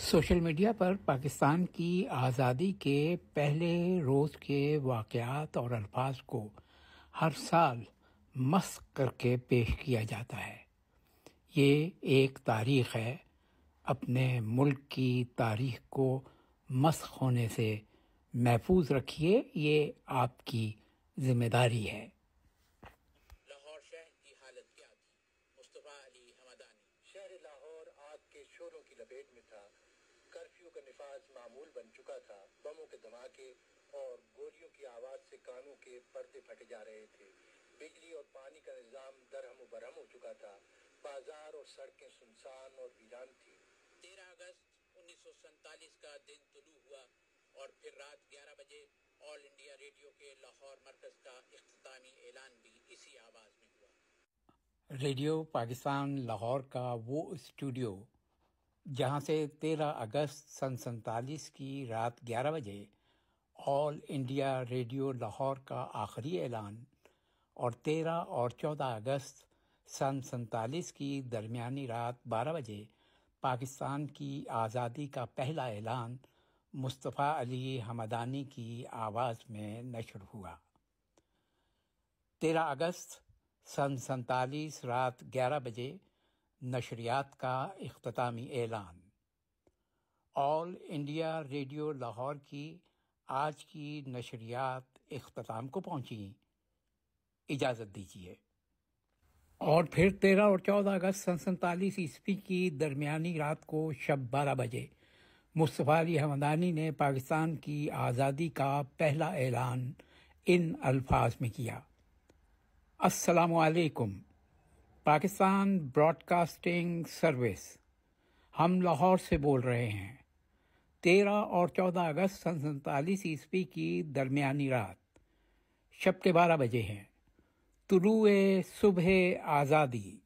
Social media پر پاکستان کی آزادی کے پہلے روز کے واقعات اور الفاظ کو ہر سال مسخ کر کے پیش کیا جاتا ہے۔ یہ ایک تاریخ ہے۔ اپنے ملک کی تاریخ کو مسخ ہونے سے محفوظ رکھیے، یہ آپ کی ذمہ داری ہے۔ لاہور شہر کی حالت کیا تھی؟ مصطفیٰ علی حمدانی۔ شہر لاہور آگ کے شوروں کی لپیٹ میں تھا۔ کرفیو کا نفاذ معمول بن چکا تھا۔ بموں کے دھماکے اور گولیوں کی آواز سے کانوں کے پردے پھٹے جا رہے تھے۔ بجلی اور پانی کا نظام درہم و برہم ہو چکا تھا۔ بازار اور سڑکیں سنسان اور ویران تھیں۔ 13 اگست 1947 کا دن طلوع ہوا اور پھر رات 11 بجے آل انڈیا ریڈیو کے لاہور مرکز کا اختتامی اعلان بھی اسی آواز میں ہوا۔ ریڈیو پاکستان لاہور کا وہ اسٹوڈیو جہاں سے 13 اگست سن 47 کی رات 11 بجے آل انڈیا ریڈیو لاہور کا آخری اعلان اور 13 اور 14 اگست سن 47 کی درمیانی رات 12 بجے پاکستان کی آزادی کا پہلا اعلان مصطفیٰ علی حمدانی کی آواز میں نشر ہوا۔ 13 اگست سن 47 رات 11 بجے نشریات کا اختتامی اعلان۔ آل انڈیا ریڈیو لاہور کی آج کی نشریات اختتام کو پہنچی۔ اجازت دیجیے۔ اور پھر 13 اور 14 اگست سن 47 عیسوی کی درمیانی رات کو شب 12 بجے مصطفیٰ علی حمدانی نے پاکستان کی آزادی کا پہلا اعلان ان الفاظ میں کیا: السلام علیکم، پاکستان براڈ کاسٹنگ سروس، ہم لاہور سے بول رہے ہیں۔ 13 اور 14 اگست سن 47 عیسوی کی درمیانی رات شب کے 12 بجے ہیں۔ طلوع صبح آزادی